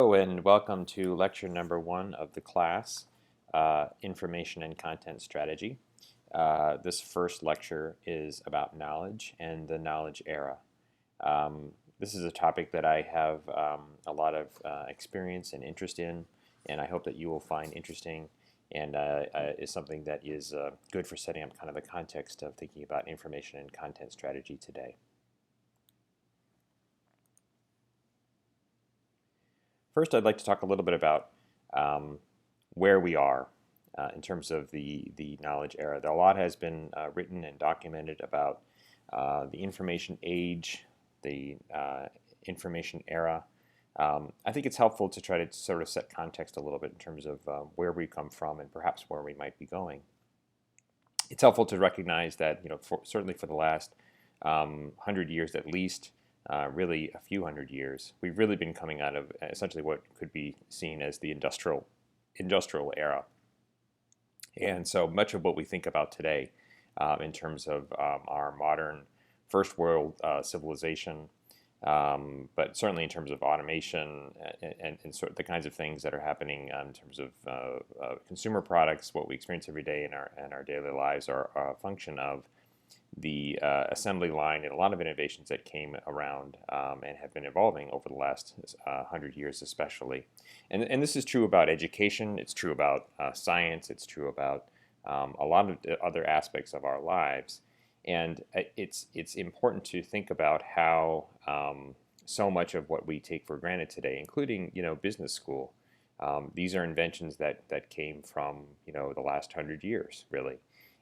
Hello and welcome to lecture number 1 of the class, Information and Content Strategy. This first lecture is about knowledge and the knowledge era. This is a topic that I have a lot of experience and interest in, and I hope that you will find interesting and is something that is good for setting up kind of the context of thinking about information and content strategy today. First, I'd like to talk a little bit about where we are in terms of the knowledge era. A lot has been written and documented about the information age, the information era. I think it's helpful to try to sort of set context a little bit in terms of where we come from and perhaps where we might be going. It's helpful to recognize that, certainly for the last 100 years at least, really a few hundred years, we've really been coming out of essentially what could be seen as the industrial era. And so much of what we think about today in terms of our modern first world civilization, but certainly in terms of automation and sort of the kinds of things that are happening in terms of consumer products, what we experience every day in our daily lives are a function of the assembly line and a lot of innovations that came around and have been evolving over the last 100 years especially. And this is true about education, it's true about science, it's true about a lot of other aspects of our lives. And it's important to think about how so much of what we take for granted today, including business school, these are inventions that came from the last 100 years really.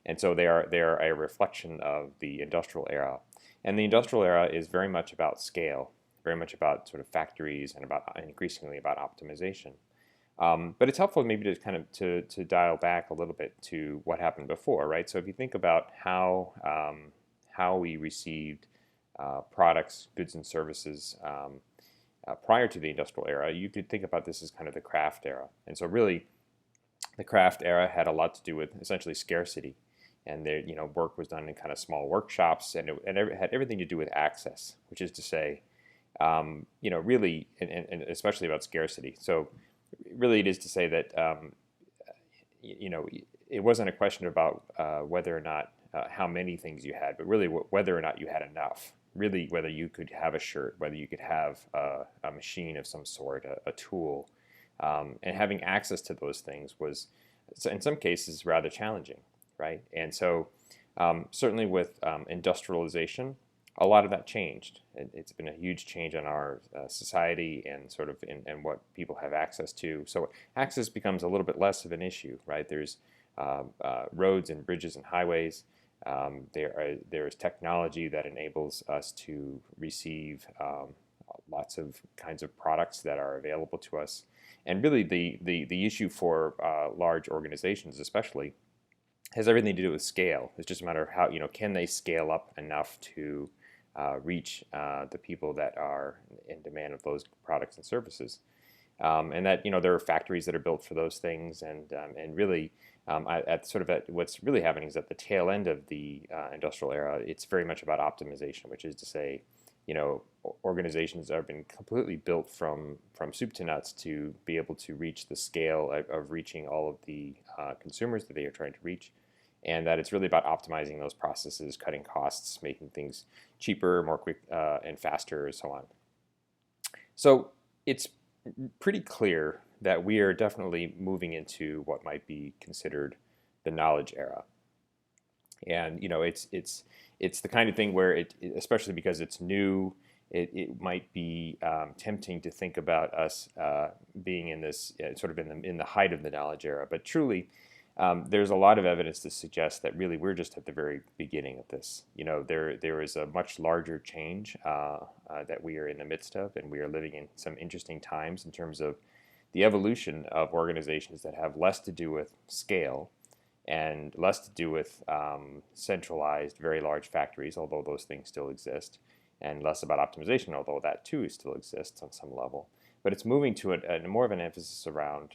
And so they are a reflection of the industrial era. And the industrial era is very much about scale, very much about sort of factories and increasingly about optimization. But it's helpful maybe to kind of to dial back a little bit to what happened before, right? So if you think about how we received products, goods, and services prior to the industrial era, you could think about this as kind of the craft era. And so really, the craft era had a lot to do with essentially scarcity. And there, work was done in kind of small workshops, and it had everything to do with access, which is to say, really, and especially about scarcity. So, really, it is to say that, it wasn't a question about whether or not how many things you had, but really whether or not you had enough. Really, whether you could have a shirt, whether you could have a machine of some sort, a tool, and having access to those things was, in some cases, rather challenging. Right, and so certainly with industrialization, a lot of that changed. It's been a huge change in our society and sort of in what people have access to. So access becomes a little bit less of an issue, right? There's roads and bridges and highways. There is technology that enables us to receive lots of kinds of products that are available to us. And really, the issue for large organizations, especially, has everything to do with scale. It's just a matter of how, can they scale up enough to reach the people that are in demand of those products and services. And that, there are factories that are built for those things. And really, what's really happening is at the tail end of the industrial era, it's very much about optimization, which is to say, organizations have been completely built from soup to nuts to be able to reach the scale of reaching all of the consumers that they are trying to reach, and that it's really about optimizing those processes, cutting costs, making things cheaper, more quick, and faster, and so on. So it's pretty clear that we are definitely moving into what might be considered the knowledge era. And it's the kind of thing where especially because it's new, it might be tempting to think about us being in this sort of in the height of the knowledge era. But truly, there's a lot of evidence to suggest that really we're just at the very beginning of this. There is a much larger change that we are in the midst of, and we are living in some interesting times in terms of the evolution of organizations that have less to do with scale and less to do with centralized, very large factories, although those things still exist, and less about optimization, although that too still exists on some level. But it's moving to more of an emphasis around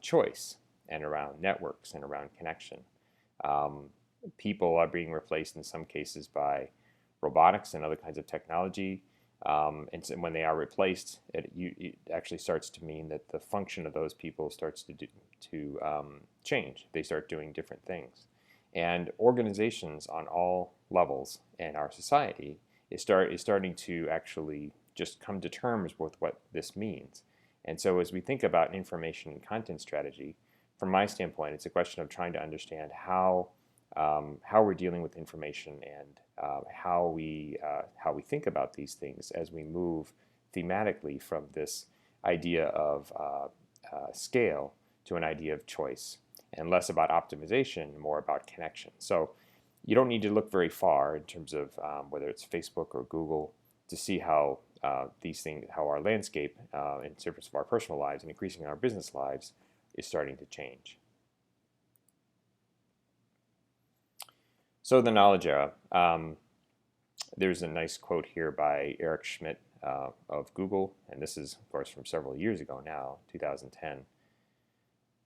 choice and around networks and around connection. People are being replaced in some cases by robotics and other kinds of technology. And so when they are replaced, it actually starts to mean that the function of those people starts to change. They start doing different things. And organizations on all levels in our society is starting to actually just come to terms with what this means. And so as we think about information and content strategy, from my standpoint, it's a question of trying to understand how we're dealing with information and how we think about these things as we move thematically from this idea of scale to an idea of choice, and less about optimization, more about connection. So you don't need to look very far in terms of whether it's Facebook or Google to see how these things, how our landscape in terms of our personal lives and increasing our business lives is starting to change. So the knowledge era. There's a nice quote here by Eric Schmidt of Google, and this is, of course, from several years ago now, 2010,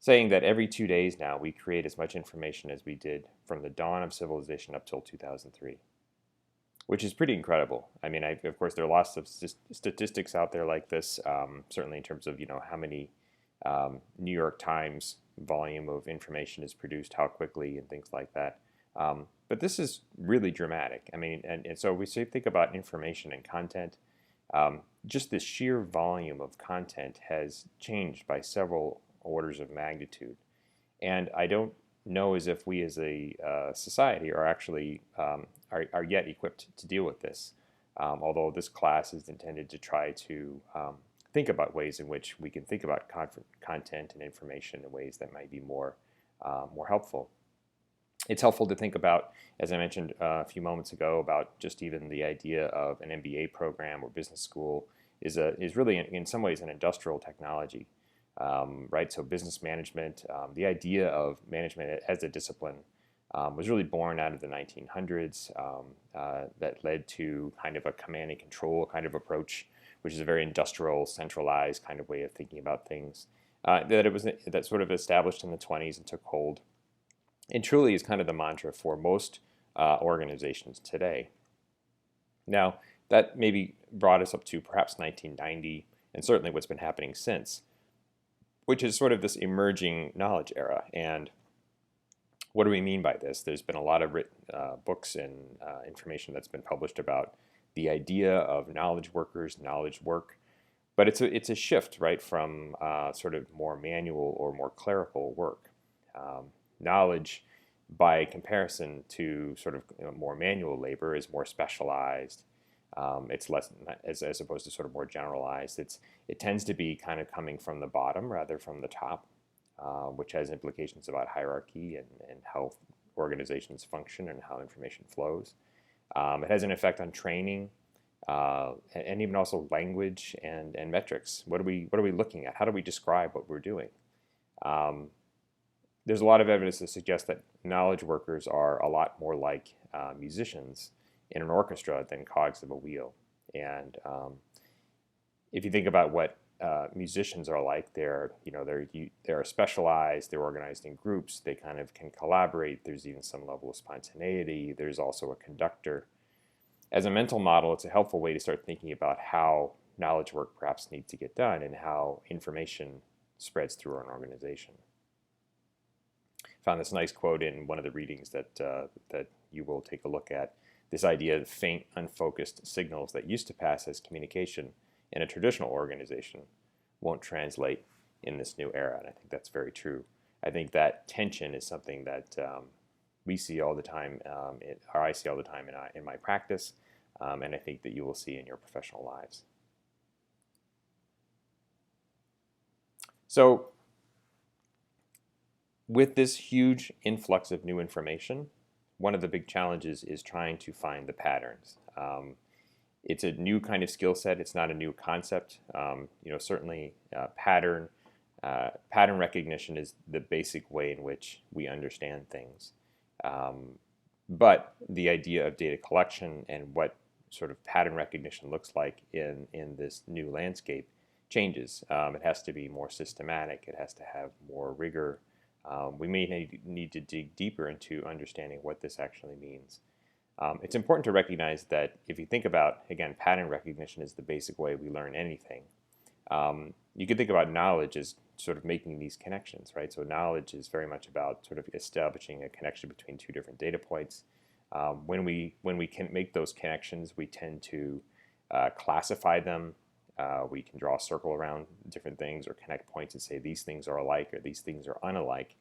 saying that every 2 days now we create as much information as we did from the dawn of civilization up till 2003, which is pretty incredible. I mean, of course, there are lots of statistics out there like this, certainly in terms of, how many New York Times volume of information is produced, how quickly, and things like that. But this is really dramatic. I mean, and so we think about information and content. Just the sheer volume of content has changed by several orders of magnitude. And I don't know as if we as a society are actually are yet equipped to deal with this. Although this class is intended to try to think about ways in which we can think about content and information in ways that might be more helpful. It's helpful to think about, as I mentioned a few moments ago, about just even the idea of an MBA program or business school is really in some ways an industrial technology, right? So business management, the idea of management as a discipline was really born out of the 1900s. That led to kind of a command and control kind of approach, which is a very industrial, centralized kind of way of thinking about things. That sort of established in the 20s and took hold. And truly is kind of the mantra for most organizations today. Now, that maybe brought us up to perhaps 1990, and certainly what's been happening since, which is sort of this emerging knowledge era. And what do we mean by this? There's been a lot of written books and information that's been published about the idea of knowledge workers, knowledge work. But it's a shift, right, from sort of more manual or more clerical work. Knowledge, by comparison to sort of more manual labor, is more specialized. It's less, as opposed to sort of more generalized. It tends to be kind of coming from the bottom rather from the top, which has implications about hierarchy and how organizations function and how information flows. It has an effect on training, and even also language and metrics. What are we looking at? How do we describe what we're doing? There's a lot of evidence to suggest that knowledge workers are a lot more like musicians in an orchestra than cogs of a wheel. And if you think about what musicians are like, they're specialized, they're organized in groups, they kind of can collaborate, there's even some level of spontaneity, there's also a conductor. As a mental model, it's a helpful way to start thinking about how knowledge work perhaps needs to get done and how information spreads through an organization. Found this nice quote in one of the readings that you will take a look at. This idea of faint, unfocused signals that used to pass as communication in a traditional organization won't translate in this new era, and I think that's very true. I think that tension is something that we see all the time, or I see all the time in my practice, and I think that you will see in your professional lives. So, with this huge influx of new information, one of the big challenges is trying to find the patterns. It's a new kind of skill set. It's not a new concept. Certainly pattern recognition is the basic way in which we understand things. But the idea of data collection and what sort of pattern recognition looks like in this new landscape changes. It has to be more systematic. It has to have more rigor. We may need to dig deeper into understanding what this actually means. It's important to recognize that if you think about, again, pattern recognition is the basic way we learn anything. You can think about knowledge as sort of making these connections, right? So knowledge is very much about sort of establishing a connection between two different data points. When we can make those connections, we tend to classify them. We can draw a circle around different things or connect points and say these things are alike or these things are unalike.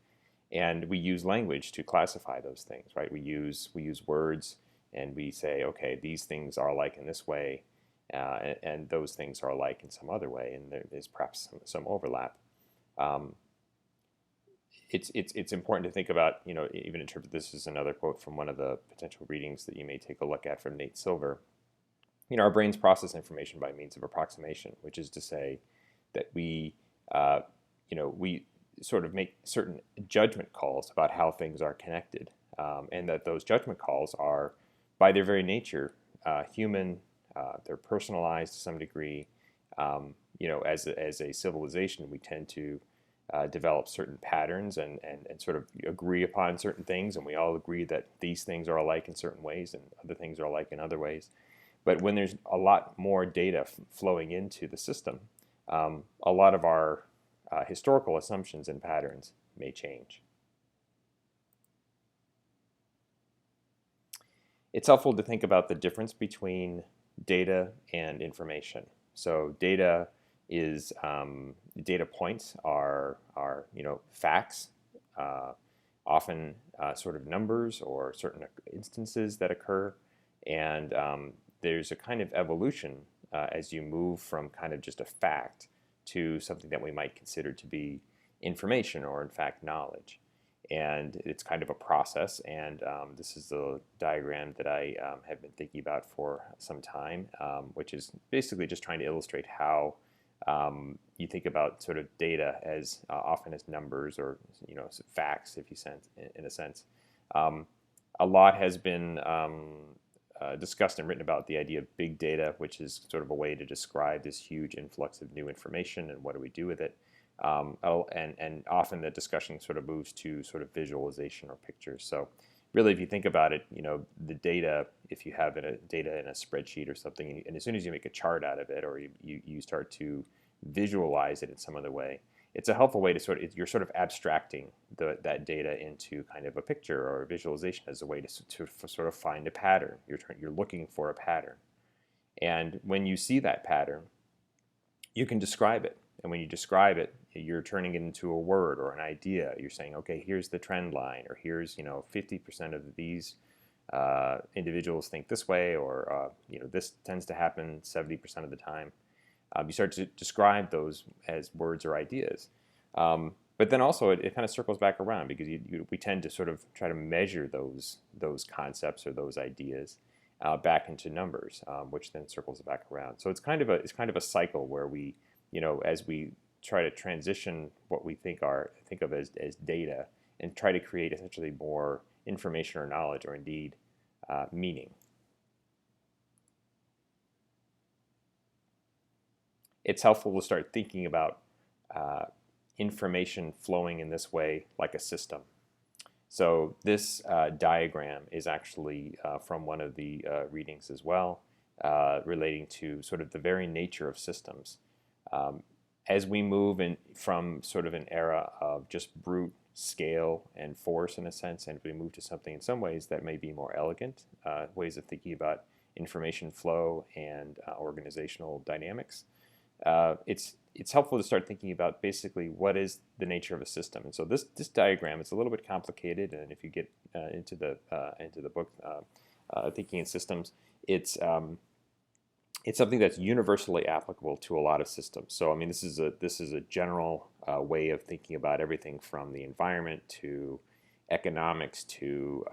And we use language to classify those things, right? We use words and we say, okay, these things are alike in this way, and those things are alike in some other way, and there is perhaps some overlap. Um, it's important to think about, even in terms of, this is another quote from one of the potential readings that you may take a look at from Nate Silver. Our brains process information by means of approximation, which is to say that we sort of make certain judgment calls about how things are connected, and that those judgment calls are, by their very nature, human. They're personalized to some degree. As a civilization, we tend to develop certain patterns and sort of agree upon certain things, and we all agree that these things are alike in certain ways and other things are alike in other ways. But when there's a lot more data flowing into the system, a lot of our historical assumptions and patterns may change. It's helpful to think about the difference between data and information. So data is data points are facts, often sort of numbers or certain instances that occur, and there's a kind of evolution as you move from kind of just a fact to something that we might consider to be information or in fact knowledge. And it's kind of a process, and this is the diagram that I have been thinking about for some time, which is basically just trying to illustrate how you think about sort of data as often as numbers or facts, if you sense, in a sense. A lot has been discussed and written about the idea of big data, which is sort of a way to describe this huge influx of new information and what do we do with it. And often the discussion sort of moves to sort of visualization or pictures. So really, if you think about it, the data, if you have data in a spreadsheet or something, and as soon as you make a chart out of it or you start to visualize it in some other way, it's a helpful way to you're sort of abstracting that data into kind of a picture or a visualization as a way to sort of find a pattern. You're looking for a pattern. And when you see that pattern, you can describe it. And when you describe it, you're turning it into a word or an idea. You're saying, okay, here's the trend line, or here's 50% of these individuals think this way, or this tends to happen 70% of the time. You start to describe those as words or ideas. But then also it kind of circles back around, because we tend to sort of try to measure those concepts or those ideas back into numbers, which then circles back around. So it's kind of a cycle where we, as we try to transition what we think of as data and try to create essentially more information or knowledge, or indeed meaning. It's helpful to start thinking about information flowing in this way like a system. So this diagram is actually from one of the readings as well, relating to sort of the very nature of systems. As we move from sort of an era of just brute scale and force in a sense, and we move to something in some ways that may be more elegant, ways of thinking about information flow and organizational dynamics, it's helpful to start thinking about basically what is the nature of a system. And so this diagram, it's a little bit complicated, and if you get into the book, Thinking in Systems, it's something that's universally applicable to a lot of systems. So I mean, this is a general way of thinking about everything from the environment to economics to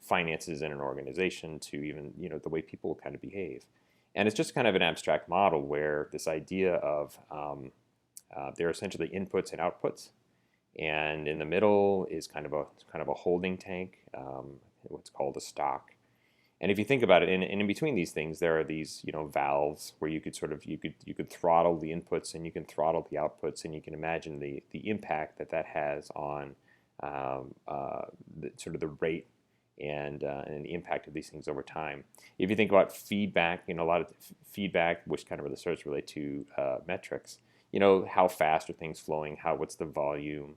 finances in an organization to even the way people kind of behave. And it's just kind of an abstract model where this idea of they're essentially inputs and outputs, and in the middle is kind of a holding tank, what's called a stock. And if you think about it, and in between these things, there are these valves where you could throttle the inputs and you can throttle the outputs, and you can imagine the impact that has on sort of the rate and the impact of these things over time. If you think about feedback, a lot of feedback, which kind of really starts to relate to metrics, how fast are things flowing, what's the volume,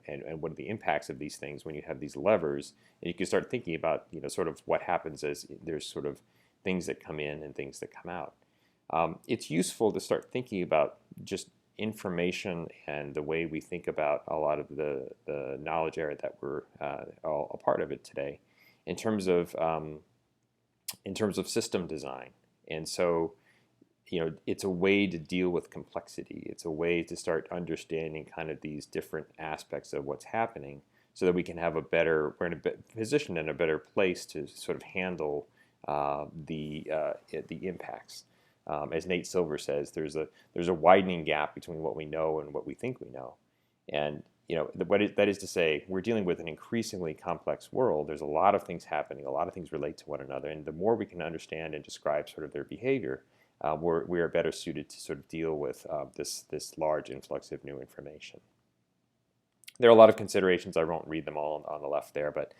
and what are the impacts of these things when you have these levers, and you can start thinking about, sort of what happens as there's sort of things that come in and things that come out. It's useful to start thinking about just information and the way we think about a lot of the knowledge area that we're all a part of it today, in terms of system design. And so, it's a way to deal with complexity. It's a way to start understanding kind of these different aspects of what's happening, so that we can have we're in a position in a better place to sort of handle the impacts. As Nate Silver says, there's a widening gap between what we know and what we think we know, and that is to say, we're dealing with an increasingly complex world. There's a lot of things happening, a lot of things relate to one another, and the more we can understand and describe sort of their behavior, we are better suited to sort of deal with this large influx of new information. There are a lot of considerations. I won't read them all on the left there, but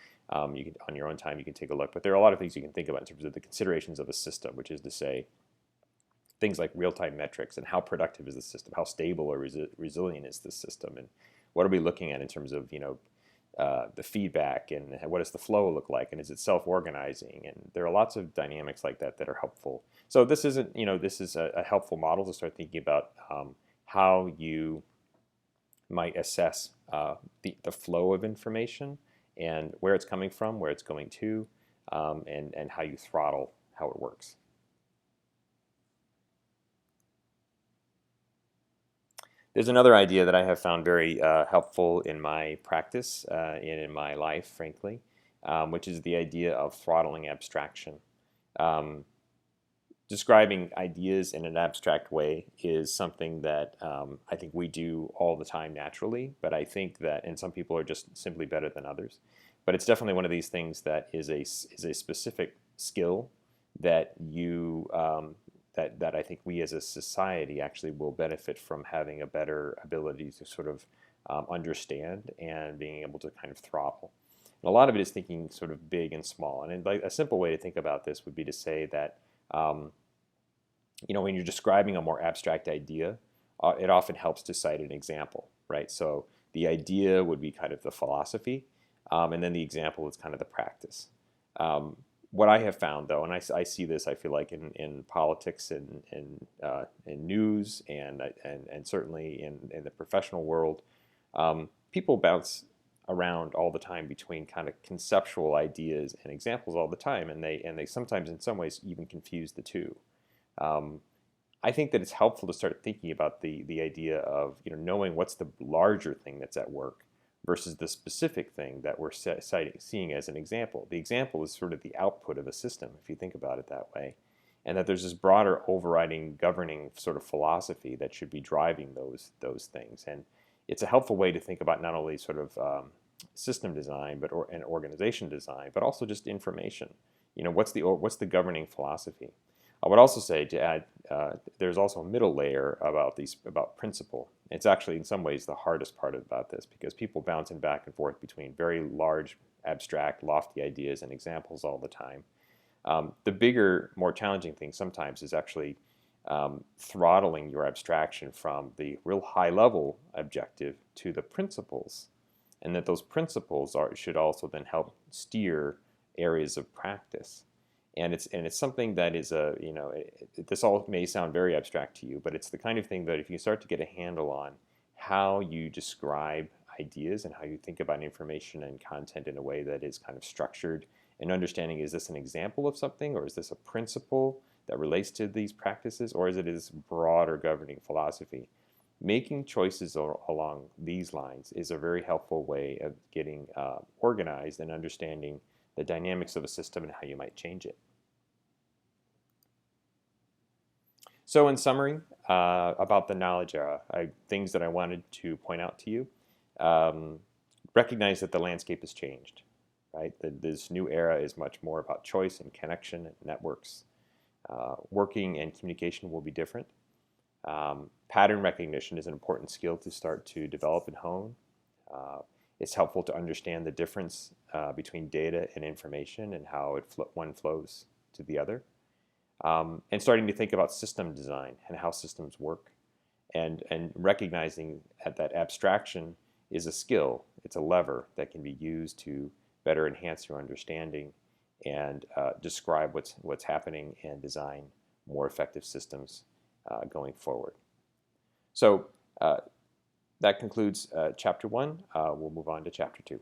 you can, on your own time, you can take a look. But there are a lot of things you can think about in terms of the considerations of a system, which is to say, things like real-time metrics and how productive is the system, how stable or resilient is the system, and what are we looking at in terms of the feedback, and what does the flow look like, and is it self-organizing, and there are lots of dynamics like that that are helpful. So this isn't this is a helpful model to start thinking about how you might assess the flow of information and where it's coming from, where it's going to, and how you throttle how it works. There's another idea that I have found very helpful in my practice and in my life, frankly, which is the idea of throttling abstraction. Describing ideas in an abstract way is something that I think we do all the time naturally, but I think that, and some people are just simply better than others, but it's definitely one of these things that is a specific skill that you that I think we as a society actually will benefit from having a better ability to sort of understand and being able to kind of throttle. And a lot of it is thinking sort of big and small. And like a simple way to think about this would be to say that when you're describing a more abstract idea, it often helps to cite an example, right? So the idea would be kind of the philosophy, and then the example is kind of the practice. What I have found, though, and I see this, I feel like in politics and in news and certainly in the professional world, people bounce around all the time between kind of conceptual ideas and examples all the time, and they sometimes in some ways even confuse the two. I think that it's helpful to start thinking about the idea of knowing what's the larger thing that's at work versus the specific thing that we're seeing as an example. The example is sort of the output of a system, if you think about it that way, and that there's this broader overriding governing sort of philosophy that should be driving those things. And it's a helpful way to think about not only sort of system design, and organization design, but also just information. What's the governing philosophy? I would also say, to add, there's also a middle layer about principle. It's actually in some ways the hardest part about this, because people bouncing back and forth between very large, abstract, lofty ideas and examples all the time. The bigger, more challenging thing sometimes is actually throttling your abstraction from the real high-level objective to the principles, and that those principles should also then help steer areas of practice. And it's something that is this all may sound very abstract to you, but it's the kind of thing that if you start to get a handle on how you describe ideas and how you think about information and content in a way that is kind of structured, and understanding, is this an example of something, or is this a principle that relates to these practices, or is it this broader governing philosophy? Making choices along these lines is a very helpful way of getting organized and understanding the dynamics of a system and how you might change it. So in summary, about the knowledge era, things that I wanted to point out to you, recognize that the landscape has changed, right? This new era is much more about choice and connection and networks. Working and communication will be different. Pattern recognition is an important skill to start to develop and hone. It's helpful to understand the difference between data and information and how one flows to the other. And starting to think about system design and how systems work, and recognizing that abstraction is a skill. It's a lever that can be used to better enhance your understanding and describe what's happening and design more effective systems going forward. So that concludes Chapter 1. We'll move on to Chapter 2.